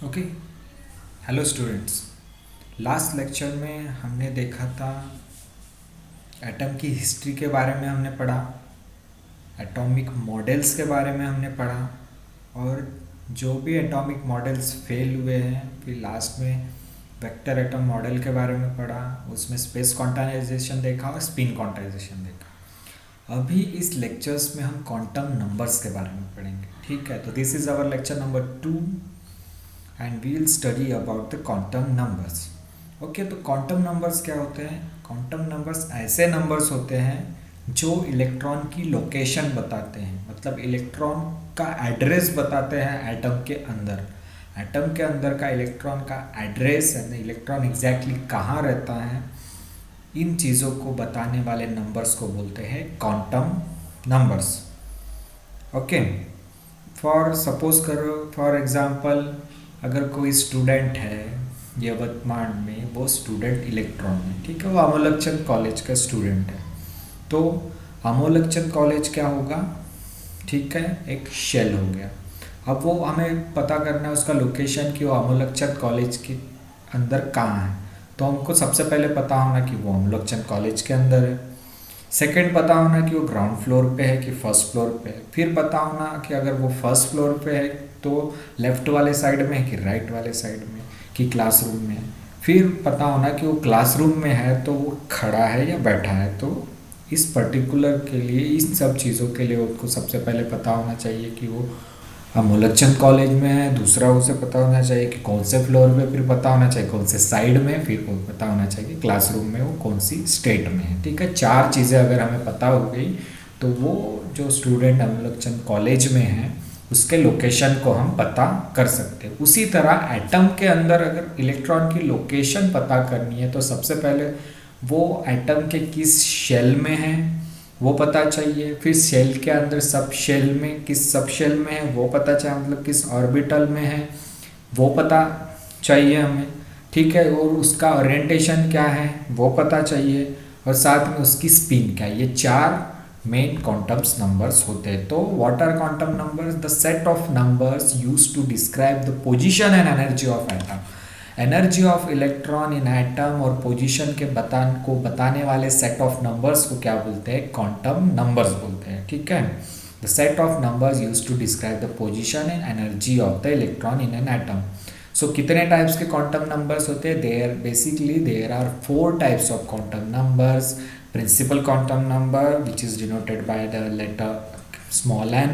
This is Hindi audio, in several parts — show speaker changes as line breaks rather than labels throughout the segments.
Okay. Hello students. Last lecture में हमने देखा था एटम की हिस्ट्री के बारे में हमने पढ़ा, एटॉमिक मॉडल्स के बारे में हमने पढ़ा, और जो भी एटॉमिक मॉडल्स फेल हुए हैं फिर लास्ट में वेक्टर एटम मॉडल के बारे में पढ़ा। उसमें स्पेस क्वांटाइजेशन देखा और स्पिन क्वांटाइजेशन देखा। अभी इस लेक्चर्स में हम क्वांटम नंबर्स के बारे में पढ़ेंगे। ठीक है, तो this is our lecture number 2 and we will study about the quantum numbers. Okay, तो क्वांटम नंबर्स क्या होते हैं? क्वांटम नंबर्स ऐसे नंबर्स होते हैं जो इलेक्ट्रॉन की लोकेशन बताते हैं, मतलब इलेक्ट्रॉन का एड्रेस बताते हैं एटम के अंदर। एटम के अंदर का इलेक्ट्रॉन का एड्रेस यानी इलेक्ट्रॉन एग्जैक्टली कहाँ रहता है, इन चीज़ों को बताने वाले नंबर्स को बोलते हैं क्वांटम नंबर्स। ओके, सपोज करो फॉर एग्जांपल अगर कोई स्टूडेंट है यवतमाल में, वो स्टूडेंट इलेक्ट्रॉन में, ठीक है, वो अमोलकचंद कॉलेज का स्टूडेंट है। तो अमोलकचंद कॉलेज क्या होगा? ठीक है, एक शेल हो गया। अब वो हमें पता करना है उसका लोकेशन कि वो अमोलकचंद कॉलेज के अंदर कहाँ है। तो हमको सबसे पहले पता होना कि वो अमोलकचंद कॉलेज के अंदर है। सेकंड पता होना कि वो ग्राउंड फ्लोर पे है कि फर्स्ट फ्लोर पे है। फिर पता होना कि अगर वो फर्स्ट फ्लोर पे है तो लेफ्ट वाले साइड में है कि राइट वाले साइड में कि क्लासरूम में है। फिर पता होना कि वो क्लासरूम में है तो वो खड़ा है या बैठा है। तो इस पर्टिकुलर के लिए, इन सब चीज़ों के लिए उसको सबसे पहले पता होना चाहिए कि वो अमोलकचंद कॉलेज में है। दूसरा उसे पता होना चाहिए कि कौन से फ्लोर पे, फिर पता होना चाहिए कौन से साइड में, फिर वो पता होना चाहिए क्लासरूम में वो कौन सी स्टेट में है। ठीक है, 4 चीज़ें अगर हमें पता हो गई तो वो जो स्टूडेंट अमोलकचंद कॉलेज में है उसके लोकेशन को हम पता कर सकते हैं। उसी तरह एटम के अंदर अगर इलेक्ट्रॉन की लोकेशन पता करनी है तो सबसे पहले वो एटम के किस शेल में है वो पता चाहिए। फिर सेल के अंदर सब शेल में किस सब शेल में है वो पता चाहिए, मतलब किस ऑर्बिटल में है वो पता चाहिए हमें। ठीक है, और उसका ओरिएंटेशन क्या है वो पता चाहिए, और साथ में उसकी स्पिन क्या है। ये 4 मेन क्वांटम्स नंबर्स होते हैं। तो what are quantum numbers? The set of numbers used to describe the position and energy of atom. Energy of electron in atom और पोजीशन के बताने वाले सेट ऑफ नंबर्स को क्या बोलते हैं? क्वांटम नंबर्स बोलते हैं। ठीक है, the set of numbers used to describe the position and energy of the electron in an atom. So कितने टाइप्स के क्वांटम नंबर्स होते हैं? There are 4 types of quantum numbers. Principal quantum number which is denoted by the letter small n,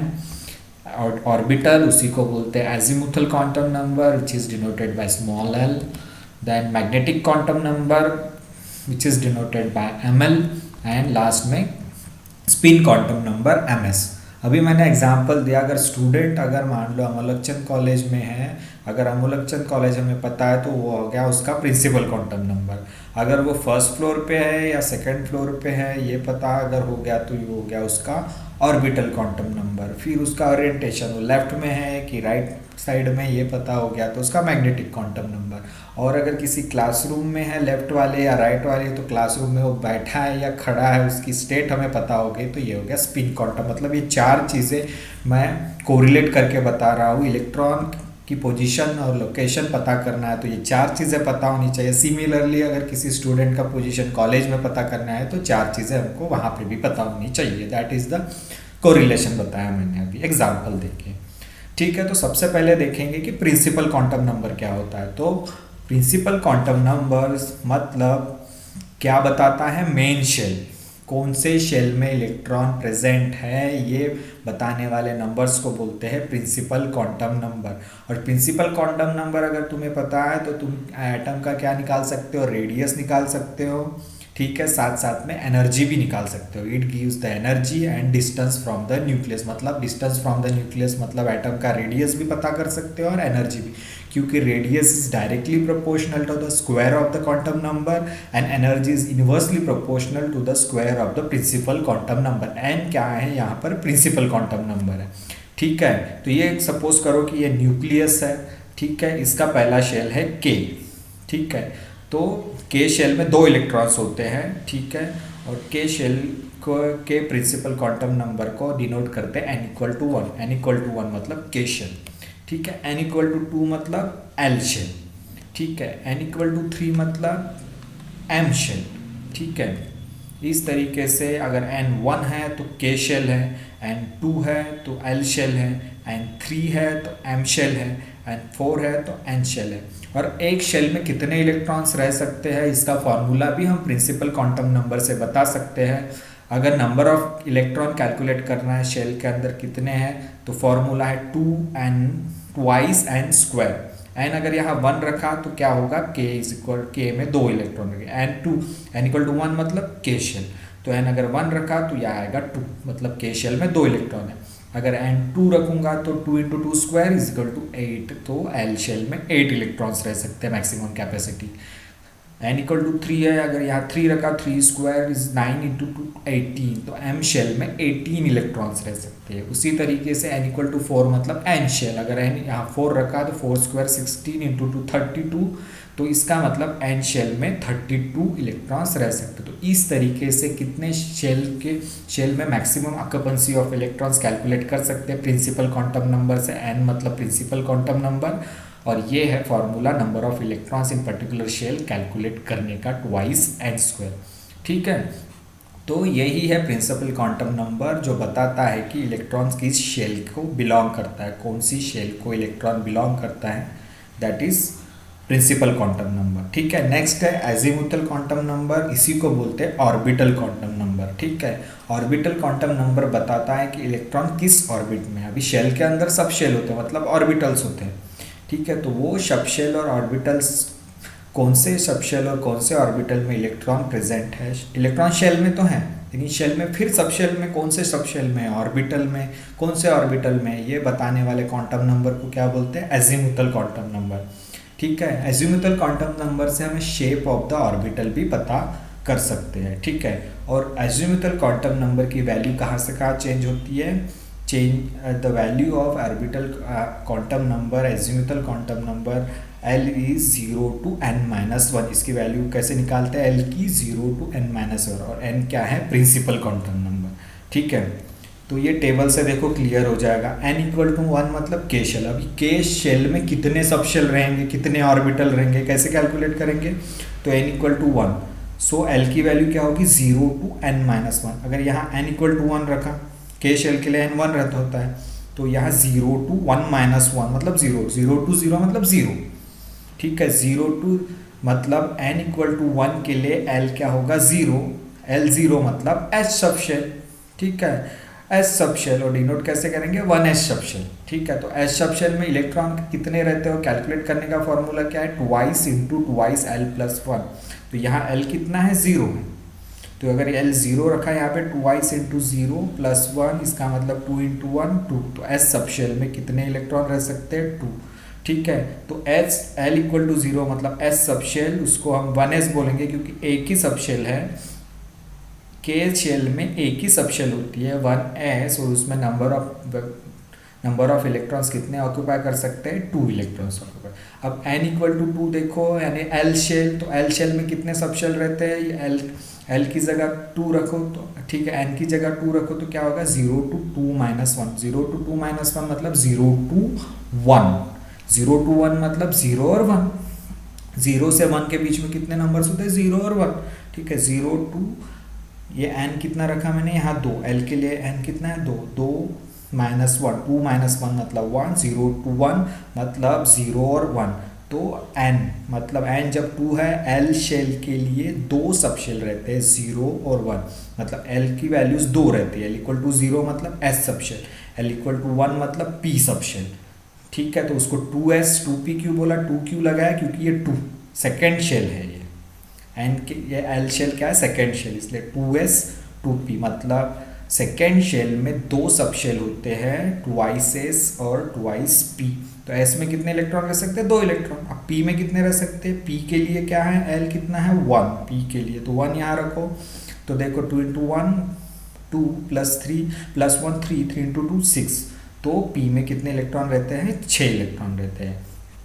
और ऑर्बिटल उसी को बोलते हैं azimuthal quantum number which is denoted by small l। Then magnetic quantum number which is denoted by ml, and last में स्पिन क्वांटम नंबर ms। अभी मैंने एग्जांपल दिया, अगर स्टूडेंट अगर मान लो अमोलकचंद कॉलेज में है, अगर अमोलकचंद कॉलेज हमें पता है तो वो हो गया उसका प्रिंसिपल क्वांटम नंबर। अगर वो फर्स्ट फ्लोर पे है या सेकंड फ्लोर पे है ये पता अगर हो गया तो ये हो गया उसका ऑर्बिटल क्वांटम नंबर। फिर उसका ओरिएंटेशन वो लेफ्ट में है कि राइट साइड में ये पता हो गया तो उसका मैग्नेटिक क्वांटम नंबर। और अगर किसी क्लासरूम में है लेफ्ट वाले या राइट वाले, तो क्लासरूम में वो बैठा है या खड़ा है उसकी स्टेट हमें पता हो गई तो ये हो गया स्पिन क्वांटम। मतलब ये 4 चीज़ें मैं कोरिलेट करके बता रहा हूँ। इलेक्ट्रॉन की पोजीशन और लोकेशन पता करना है तो ये 4 चीज़ें पता होनी चाहिए। सिमिलरली अगर किसी स्टूडेंट का पोजीशन कॉलेज में पता करना है तो 4 चीज़ें हमको वहाँ पे भी पता होनी चाहिए। दैट इज़ द कोरिलेशन बताया मैंने अभी एग्जाम्पल देके। ठीक है, तो सबसे पहले देखेंगे कि प्रिंसिपल क्वांटम नंबर क्या होता है। तो प्रिंसिपल क्वांटम नंबर्स मतलब क्या बताता है? मेन शेल, कौन से शेल में इलेक्ट्रॉन प्रेजेंट है ये बताने वाले नंबर्स को बोलते हैं प्रिंसिपल क्वांटम नंबर। और प्रिंसिपल क्वांटम नंबर अगर तुम्हें पता है तो तुम एटम का क्या निकाल सकते हो? रेडियस निकाल सकते हो। ठीक है, साथ साथ में एनर्जी भी निकाल सकते हो। It gives the energy and distance from the nucleus, मतलब डिस्टेंस फ्रॉम द न्यूक्लियस मतलब एटम का रेडियस भी पता कर सकते हो और एनर्जी भी, क्योंकि radius is directly proportional to the square of the quantum number and energy is inversely proportional to the square of the principal quantum number. N क्या है यहाँ पर? प्रिंसिपल क्वांटम नंबर है। ठीक है, तो ये सपोज करो कि ये न्यूक्लियस है। ठीक है, इसका पहला शेल है के। ठीक है, तो के शेल में 2 इलेक्ट्रॉन्स होते हैं। ठीक है, और के शेल को के प्रिंसिपल क्वांटम नंबर को डिनोट करते हैं n = 1। n = 1 मतलब के शेल। ठीक है। n इक्वल टू 2 मतलब एल शेल, ठीक है। n इक्वल टू 3 मतलब एम शेल, ठीक है। इस तरीके से अगर n 1 है तो k शेल है, n 2 है तो l शेल है, n 3 है तो m शेल है, n 4 है तो n शेल है। और एक शेल में कितने इलेक्ट्रॉन्स रह सकते हैं इसका फॉर्मूला भी हम प्रिंसिपल क्वांटम नंबर से बता सकते हैं। अगर नंबर ऑफ इलेक्ट्रॉन कैलकुलेट करना है शेल के अंदर कितने हैं तो फॉर्मूला है 2n twice n square. n अगर यहाँ 1 रखा तो क्या होगा, k इज इक्वल k में 2 इलेक्ट्रॉन रखेंगे, n इक्वल टू 1 मतलब k शेल, तो n अगर 1 रखा तो यह आएगा 2 मतलब k शेल में 2 इलेक्ट्रॉन है। अगर n 2 रखूंगा तो 2 into two square is equal to 8, तो l शेल में 8 इलेक्ट्रॉन्स रह सकते हैं maximum capacity. n equal to 3 है, अगर यहाँ 3 रखा 3 स्क्वायर इज 9 इंटू टू 18, तो m शेल में 18 इलेक्ट्रॉन्स रह सकते हैं। उसी तरीके से n इक्वल टू 4 मतलब n शेल, अगर n यहाँ 4 रखा तो 4 स्क्वायर 16 इंटू टू 32, तो इसका मतलब n शेल में 32 इलेक्ट्रॉन्स रह सकते हैं। तो इस तरीके से कितने शेल में maximum occupancy of electrons calculate कर सकते हैं प्रिंसिपल क्वांटम नंबर से। n मतलब प्रिंसिपल क्वांटम नंबर, और ये है formula number of electrons in particular shell calculate करने का, ट्वाइस n स्क्वायर, ठीक है। तो यही है प्रिंसिपल क्वांटम नंबर जो बताता है कि इलेक्ट्रॉन्स किस शेल को बिलोंग करता है, कौन सी शेल को इलेक्ट्रॉन बिलोंग करता है, that is principal quantum number, ठीक है। नेक्स्ट है एजीमुथल क्वांटम नंबर, इसी को बोलते हैं ऑर्बिटल क्वांटम नंबर, ठीक है। ऑर्बिटल क्वांटम नंबर बताता है कि इलेक्ट्रॉन किस ऑर्बिट में, अभी शेल के अंदर सब शेल होते हैं मतलब ऑर्बिटल्स होते हैं, ठीक है। तो वो सब शेल और ऑर्बिटल्स, कौन से सब शेल और कौन से ऑर्बिटल में इलेक्ट्रॉन प्रेजेंट है, इलेक्ट्रॉन शेल में तो है लेकिन शेल में फिर सब शेल में कौन से सब शेल में, ऑर्बिटल में कौन से ऑर्बिटल में, ये बताने वाले क्वांटम नंबर को क्या बोलते हैं, एजीमुथल क्वांटम नंबर, ठीक है। एजीमुथल क्वांटम नंबर से हमें शेप ऑफ द ऑर्बिटल भी पता कर सकते हैं, ठीक है। और एजीमुथल क्वांटम नंबर की वैल्यू कहाँ से कहाँ चेंज होती है, the value of orbital quantum number, azimuthal quantum number L is 0 to n-1, इसकी वैल्यू कैसे निकालते हैं, L की 0 टू n-1, और n क्या है, प्रिंसिपल क्वांटम नंबर, ठीक है। तो ये टेबल से देखो क्लियर हो जाएगा। n इक्वल टू 1 मतलब k शेल, अभी k शेल में कितने सब शेल रहेंगे, कितने ऑर्बिटल रहेंगे, कैसे कैलकुलेट करेंगे, तो n equal to 1, so L की वैल्यू क्या होगी 0 टू n-1। अगर यहाँ n इक्वल टू 1 रखा, k शेल के लिए n 1 रहता होता है, तो यहाँ 0 टू 1-1 मतलब 0, 0 टू 0 मतलब 0, ठीक है। 0 टू मतलब n इक्वल टू 1 के लिए L क्या होगा 0, L0 मतलब H सब शेल, ठीक है। H सब शेल और डिनोट कैसे करेंगे 1s सब शेल, ठीक है। तो H सब शेल में इलेक्ट्रॉन कितने रहते हो, कैलकुलेट करने का फॉर्मूला क्या है, twice into twice L plus 1, तो यहाँ L कितना है 0 है, तो अगर L 0 रखा है यहाँ पे ट्वाइस इंटू 0 प्लस 1, इसका मतलब 2 इंटू 1 2, तो S सब शेल में कितने इलेक्ट्रॉन रह सकते हैं 2, ठीक है। तो L इक्वल टू 0 मतलब S सब शेल, उसको हम 1s बोलेंगे क्योंकि एक ही सब शेल है, K शेल में एक ही सब शेल होती है 1s, और उसमें नंबर ऑफ इलेक्ट्रॉन्स कितने ऑक्यूपाई कर सकते हैं 2 इलेक्ट्रॉन्स ऑक्यूपाई। अब n इक्वल टू 2 देखो, यानी L शेल, तो L शेल में कितने सब शेल रहते हैं, L की जगह 2 रखो तो ठीक है, n की जगह 2 रखो तो क्या होगा 0 टू 2-1, 0 टू 2-1 मतलब 0 टू 1, 0 टू 1 मतलब 0 और 1, 0 से 1 के बीच में कितने नंबर्स होते हैं 0 और 1, ठीक है। 0 टू, ये n कितना रखा मैंने यहाँ 2, L के लिए n कितना है 2, 2-1, 2-1 मतलब 1, 0 टू 1 मतलब 0 और 1, तो n मतलब n जब 2 है, L शेल के लिए 2 सब शेल रहते हैं 0 और 1, मतलब L की वैल्यूज 2 रहती है, L इक्वल टू 0 मतलब S सब शेल, L इक्वल टू 1 मतलब P सब शेल, ठीक है। तो उसको 2s 2p क्यों बोला, 2 क्यों लगाया, क्योंकि ये 2 सेकेंड शेल है, ये n के ये L शेल क्या है सेकेंड शेल, इसलिए 2s 2p मतलब सेकेंड शेल में 2 सब शेल होते हैं, ट्वाइस s और ट्वाइस p। तो s में कितने इलेक्ट्रॉन रह सकते हैं 2 इलेक्ट्रॉन, अब p में कितने रह सकते हैं, p के लिए क्या है L कितना है 1, p के लिए तो 1 यहाँ रखो, तो देखो 2 इंटू 1 2 प्लस 3 प्लस 1 3, 3 इंटू 2 6, तो p में कितने इलेक्ट्रॉन रहते हैं 6 इलेक्ट्रॉन रहते हैं,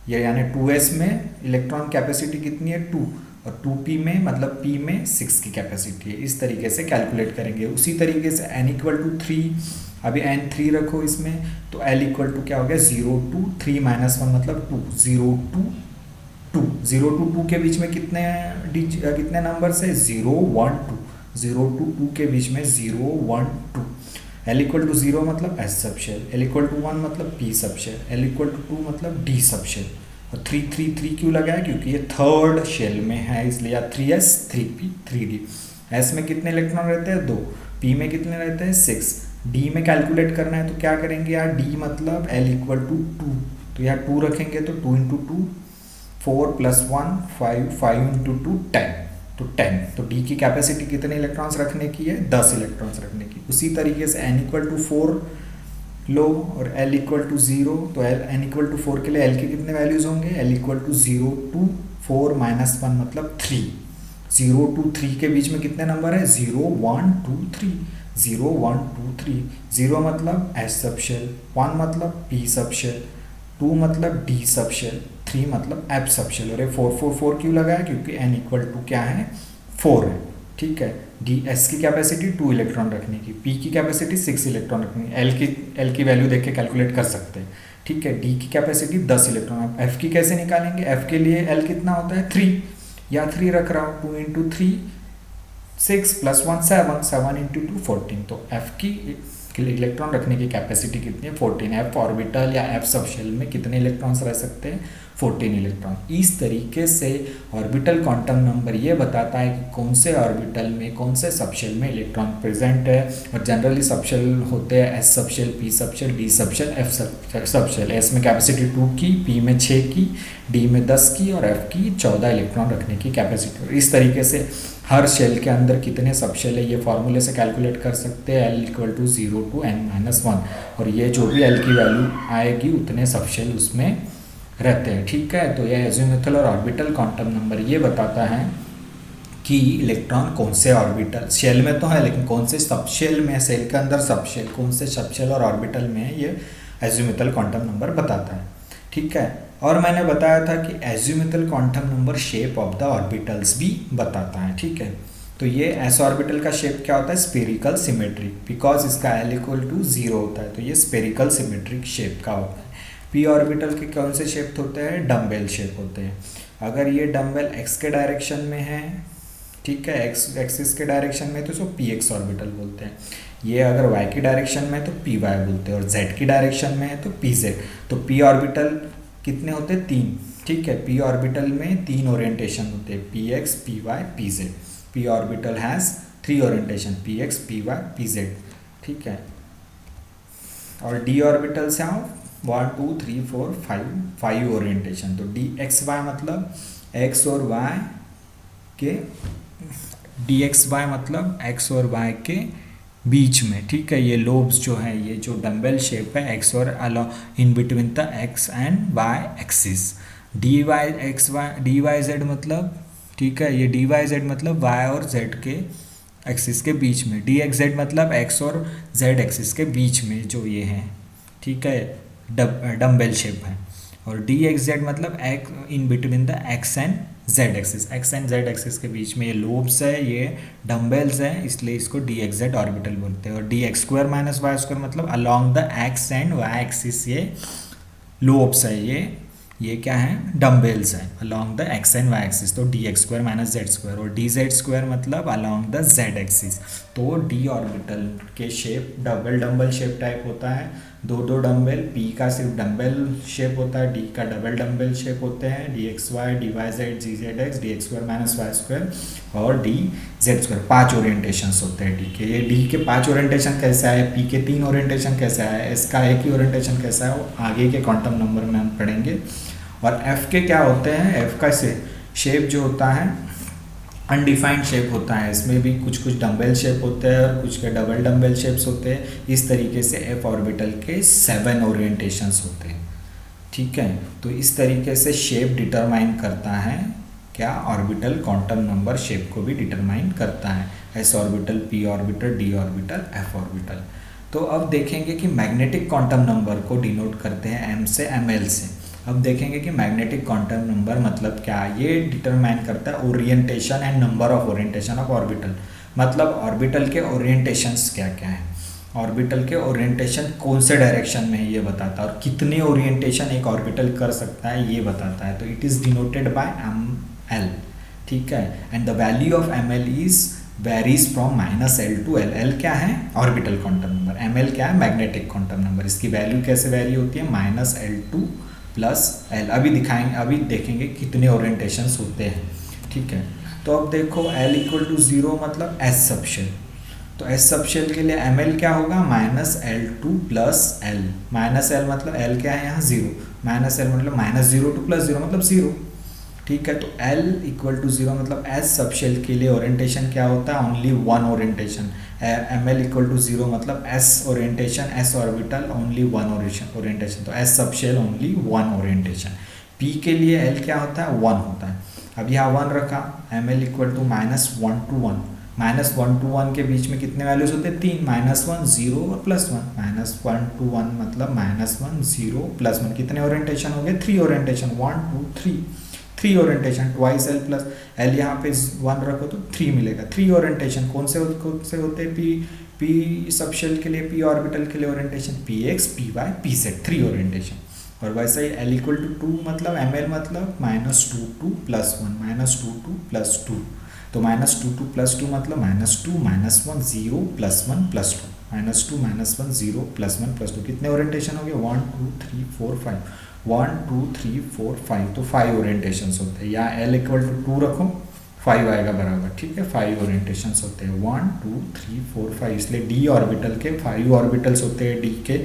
ये यानी 2s में इलेक्ट्रॉन कैपेसिटी कितनी है 2, और 2p में मतलब p में 6 की कैपेसिटी है। इस तरीके से कैलकुलेट करेंगे। उसी तरीके से n इक्वल टू 3, अभी n3 रखो इसमें, तो l इक्वल टू क्या हो गया 0 to 3 माइनस 1 मतलब 2, 0 to 2, 0 to 2 के बीच में कितने नंबर्स है 0 1 2, 0 to 2 के बीच में 0 1 2। l इक्वल टू 0 मतलब s सब शेल, l इक्वल टू 1 मतलब p सब शेल, l इक्वल टू 2 मतलब d सब शेल। और 3 3 3 क्यों लगाया, क्योंकि ये थर्ड शेल में है इसलिए, या 3s 3p 3d। s में कितने इलेक्ट्रॉन रहते हैं 2, p में कितने रहते हैं 6, d में कैलकुलेट करना है तो क्या करेंगे यार, d मतलब l इक्वल टू 2, तो यहाँ 2 रखेंगे तो 2 इंटू 2 4 प्लस 1 5, 5 इंटू 2 10, तो 10। तो d की कैपेसिटी कितने इलेक्ट्रॉन्स रखने की है 10 इलेक्ट्रॉन्स रखने की। उसी तरीके से n इक्वल टू 4 लो और l इक्वल टू 0, तो n इक्वल टू 4 के लिए l के कितने वैल्यूज होंगे, l equal to 0 to 4 minus 1 मतलब 3, 0 to 3 के बीच में कितने नंबर है 0 1 2 3, 0 1 2 3, 0 मतलब s सब शेल, 1 मतलब p सब शेल, 2 मतलब d सब शेल, 3 मतलब f सब शेल। और ये 4 4 4 क्यों लगाया, क्योंकि n इक्वल टू क्या है 4 है, ठीक है। s की कैपेसिटी 2 इलेक्ट्रॉन रखने की, p की कैपेसिटी 6 इलेक्ट्रॉन रखने की, l की वैल्यू देख के कैलकुलेट कर सकते हैं, ठीक है। d की कैपेसिटी 10 इलेक्ट्रॉन। अब f की कैसे निकालेंगे, f के लिए l कितना होता है 3, या 3 रख रहा हूँ, 2 इंटू 3 6 प्लस 1 7, 7 इंटू 2 14, तो f की इलेक्ट्रॉन रखने की कैपेसिटी कितनी है 14। f ऑर्बिटल या f सब शेल में कितने इलेक्ट्रॉन्स रह सकते हैं 14 इलेक्ट्रॉन। इस तरीके से ऑर्बिटल क्वांटम नंबर ये बताता है कि कौन से ऑर्बिटल में कौन से सबशेल में इलेक्ट्रॉन प्रेजेंट है। और जनरली सबशेल होते हैं s subshell, p subshell, d subshell, f subshell. s में कैपेसिटी 2 की, p में 6 की, d में 10 की और f की 14 इलेक्ट्रॉन रखने की कैपेसिटी। इस तरीके से हर शेल के अंदर कितने सबशेल है ये फॉर्मूले से कैलकुलेट कर सकते हैं, l equal to 0 to n-1, और ये जो भी l की वैल्यू आएगी उतने सबशेल उसमें रहते हैं, ठीक है। तो ये एजीमुथल और ऑर्बिटल क्वांटम नंबर ये बताता है कि इलेक्ट्रॉन कौन से ऑर्बिटल शेल में तो है, लेकिन कौन से सबशेल में, सेल के अंदर सबशेल कौन से सबशेल और ऑर्बिटल में है, ये एजीमुथल क्वांटम नंबर बताता है, ठीक है। और मैंने बताया था कि azimuthal quantum number shape of the orbitals भी बताता है, ठीक है। तो ये एस ऑर्बिटल का शेप क्या होता है स्पेरिकल सिमेट्रिक, बिकॉज इसका l इक्वल टू 0 होता है, तो ये स्पेरिकल सिमेट्रिक शेप का होता है। पी ऑर्बिटल के कौन से शेप होते हैं, डम्बेल शेप होते हैं। अगर ये डम्बेल x के डायरेक्शन में है, ठीक है, x एक्सिस के डायरेक्शन में तो इसको पी एक्स ऑर्बिटल बोलते हैं। ये अगर y की डायरेक्शन में तो पी वाई बोलते हैं, और z की डायरेक्शन में है तो पी जेड। तो पी ऑर्बिटल कितने होते हैं 3, ठीक है। पी ऑर्बिटल में 3 ओरिएंटेशन होते हैं, p x, p y, p z. P orbital has 3 orientation, p x, p y, p z, ठीक है। और डी ऑर्बिटल से हम 1 2 3 4 5 ओरिएंटेशन। तो डी एक्स वाई मतलब x और y के, डी एक्स वाई मतलब x और y के बीच में, ठीक है। ये लोब्स जो है, ये जो डम्बेल शेप है x और along in between the x and y axis. D y x y, d y z मतलब, ठीक है, ये डी वाई जेड मतलब y और z के एक्सिस के बीच में। डी एक्स जेड मतलब x और z एक्सिस के बीच में जो ये है, ठीक है, डम्बेल शेप है। और डी एक्स जेड मतलब x in between the x and z axis, x and z axis के बीच में ये लोब्स है, ये डम्बेल्स हैं, इसलिए इसको डी एक्स जेड ऑर्बिटल बोलते हैं। और d x square minus y square मतलब along the x and y axis ये लोब्स है, ये क्या है डम्बेल्स है along the x and y axis. तो d x square minus z square, और डी जेड स्क्वायर मतलब अलॉन्ग द z एक्सिस। तो डी ऑर्बिटल के shape double dumbbell shape type होता है, दो डम्बेल, p का सिर्फ डम्बेल शेप होता है, d का डबल डम्बेल शेप होते हैं, d x y, d y z, d z x, d x square minus y square और डी जेड स्क्वायर। 5 ओरिएंटेशंस होते हैं डी के। ये डी के 5 ओरिएंटेशन कैसा है, p के 3 ओरिएंटेशन कैसा है, s का एक ही ओरिएंटेशन कैसा है, वो आगे के क्वांटम नंबर में हम पढ़ेंगे। और f के क्या होते हैं, f का शेप जो होता है अनडिफाइंड शेप होता है, इसमें भी कुछ डम्बेल शेप होते हैं और कुछ के डबल डम्बेल शेप्स होते हैं। इस तरीके से f ऑर्बिटल के 7 ओरिएंटेशंस होते हैं, ठीक है। तो इस तरीके से शेप डिटरमाइन करता है क्या, ऑर्बिटल क्वांटम नंबर शेप को भी डिटरमाइन करता है, s orbital, p orbital, d orbital, f orbital. तो अब देखेंगे कि मैग्नेटिक क्वांटम नंबर को डिनोट करते हैं m से ml से। अब देखेंगे कि मैग्नेटिक क्वांटम नंबर मतलब क्या, ये डिटरमाइन करता है orientation and number of orientation of orbital, मतलब ऑर्बिटल के ओरिएंटेशंस क्या क्या है। ऑर्बिटल के ओरिएंटेशन कौन से डायरेक्शन में है ये बताता है, और कितने ओरिएंटेशन एक ऑर्बिटल कर सकता है ये बताता है। तो it is denoted by ml, ठीक है। And the value of ml is varies from -l to l। l क्या है? Orbital quantum number. ml क्या है? Magnetic quantum number. इसकी वैल्यू कैसे वैरी होती है? -l to +l। अभी देखेंगे कितने ओरिएंटेशंस होते हैं, ठीक है। तो अब देखो l = 0 मतलब s सबशेल। तो s सबशेल के लिए ml क्या होगा? -l to +l। -l मतलब l क्या है यहाँ? 0। -l मतलब -0 टू +0 मतलब 0, ठीक है। तो l = 0 मतलब s सबशेल के लिए ओरिएंटेशन क्या होता है? Only one orientation. ml = 0 मतलब s orientation, s orbital only one orientation. तो s subshell only one orientation. p के लिए l क्या होता है? 1 होता है। अब यहाँ 1 रखा, ml = -1 to 1। -1 to 1 के बीच में कितने वैल्यूज होते हैं? 3, -1 0 और +1। -1 to 1 मतलब -1 0 +1। कितने ओरिएंटेशन हो गए? 3 orientation. 1 2 3 orientation. Twice l plus l, यहाँ पे 1 रखो तो 3 मिलेगा। 3 ओरिएंटेशन कौन से होते हैं? p सबशेल के लिए, p ऑर्बिटल के लिए orientation px py pz, 3 orientation. और वैसे ही l = 2 मतलब ml मतलब -2 to +1, -2 to +2। तो -2 to +2 मतलब -2 -1 0 +1 +2, -2 -1 0 +1 +2। कितने ओरिएंटेशन हो गए? 1 2 3 4 5, 1 2 3 4 5। तो 5 ओरिएंटेशंस होते हैं। या l = 2 रखो, 5 आएगा बराबर, ठीक है। 5 ओरिएंटेशंस होते हैं, 1 2 3 4 5। इसलिए d ऑर्बिटल के 5 ऑर्बिटल्स होते हैं। d के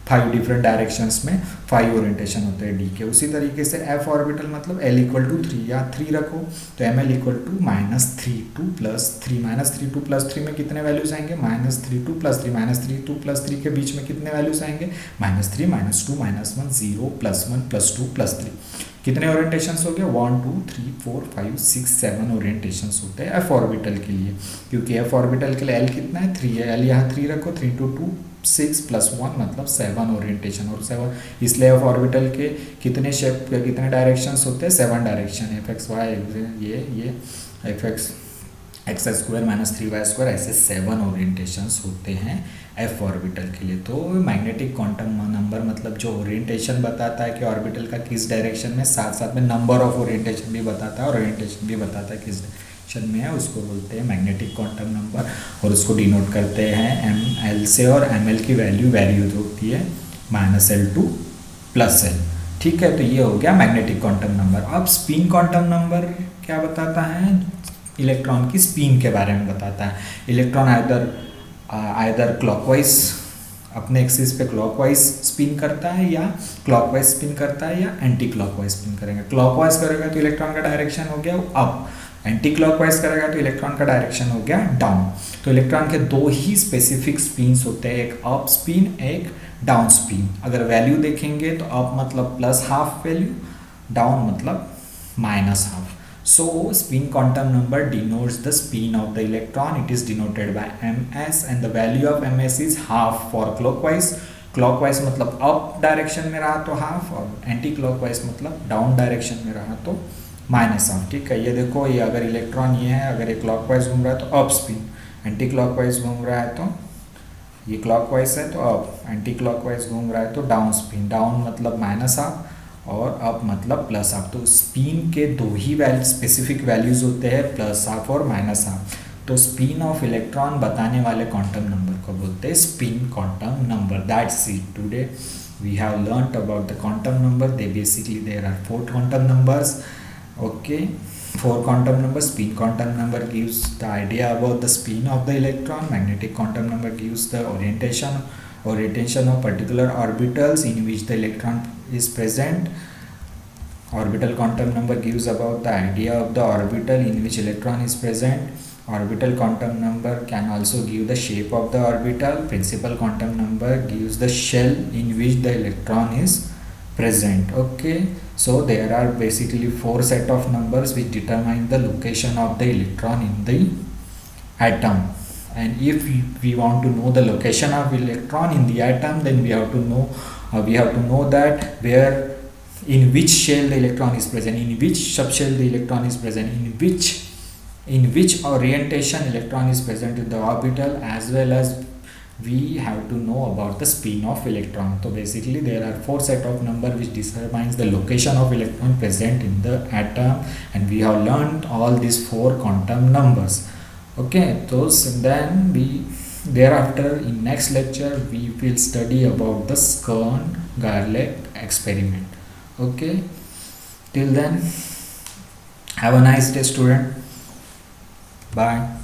5 डिफरेंट डायरेक्शंस में 5 ओरिएंटेशन होते हैं d के। उसी तरीके से f ऑर्बिटल मतलब l = 3 या 3 रखो, तो ml = -3 to +3। -3 to +3 में कितने वैल्यूज आएंगे? -3 to +3। -3 to +3 के बीच में कितने वैल्यूज आएंगे? -3 -2 -1 0 +1 +2 +3। कितने ओरिएंटेशंस हो गए? 1 2 3 4 5 6 7 ओरिएंटेशंस होते हैं f ऑर्बिटल के लिए। क्योंकि f ऑर्बिटल के लिए l कितना है? 3 है। l यहाँ 3 रखो, 3 to 2 6 + 1 मतलब 7 ओरिएंटेशन। और 7 इसलिए f ऑर्बिटल के कितने शेप, कितने डायरेक्शंस होते हैं? 7 डायरेक्शन। fx y ये fx x² -3y² ऐसे 7 ओरिएंटेशंस होते हैं f ऑर्बिटल के लिए। तो मैग्नेटिक क्वांटम नंबर मतलब जो ओरिएंटेशन बताता है कि ऑर्बिटल का किस डायरेक्शन में, साथ साथ में नंबर ऑफ ओरिएंटेशन भी बताता है और ओरिएंटेशन भी बताता है किस डायरेक्शन में है, उसको बोलते हैं मैग्नेटिक क्वांटम नंबर। और उसको डिनोट करते हैं ml से, और ml की वैल्यू होती है -l to +l, ठीक है। तो ये हो गया मैग्नेटिक क्वांटम नंबर। अब स्पिन क्वांटम नंबर क्या बताता है? इलेक्ट्रॉन की स्पिन के बारे में बताता है। इलेक्ट्रॉन आइदर क्लॉकवाइज अपने एक्सिस पे क्लॉकवाइज स्पिन करता है, या क्लॉकवाइज स्पिन करता है, या एंटी क्लॉकवाइज स्पिन करेगा। क्लॉकवाइज करेगा तो इलेक्ट्रॉन का डायरेक्शन हो गया अप, एंटी क्लॉकवाइज करेगा तो इलेक्ट्रॉन का डायरेक्शन हो गया डाउन। तो इलेक्ट्रॉन के 2 ही स्पेसिफिक स्पिन्स होते हैं, एक अप स्पिन, एक डाउन स्पिन। अगर वैल्यू देखेंगे तो अप मतलब +½ वैल्यू, डाउन मतलब -½ So spin quantum number denotes the spin of the electron. It is denoted by ms, and the value of ms is ½ for clockwise. Clockwise मतलब up डायरेक्शन में रहा तो ½, और एंटी क्लॉकवाइज मतलब डाउन डायरेक्शन में रहा तो -½ ठीक है। ये देखो, ये अगर इलेक्ट्रॉन ये है, अगर ये क्लॉकवाइज घूम रहा है तो अप स्पिन, एंटी क्लॉकवाइज घूम रहा है तो ये क्लॉकवाइज है तो अप, एंटी क्लॉकवाइज घूम रहा है तो डाउन स्पिन। डाउन मतलब -½ और अप मतलब +½ तो स्पिन के 2 ही स्पेसिफिक वैल्यूज होते हैं, +½ और -½ तो स्पिन ऑफ इलेक्ट्रॉन बताने वाले क्वांटम नंबर को बोलते हैं spin quantum number. That's it, today we have learned about the quantum number. There are 4 quantum numbers, okay, 4 quantum numbers. Spin quantum number gives the idea about the spin of the electron. Magnetic quantum number gives the orientation of particular orbitals in which the electron is present. Orbital quantum number gives about the idea of the orbital in which electron is present. Orbital quantum number can also give the shape of the orbital. Principal quantum number gives the shell in which the electron is present. Okay, so there are basically 4 set of numbers which determine the location of the electron in the atom. And if we want to know the location of electron in the atom, then we have to know that where, in which shell the electron is present, in which subshell the electron is present, in which orientation electron is present in the orbital, as well as we have to know about the spin of electron. So basically there are four set of number which determines the location of electron present in the atom, and we have learned all these four quantum numbers. Okay, those then we thereafter in next lecture we will study about the Stern-Gerlach experiment. Okay, till then have a nice day, student. Bye.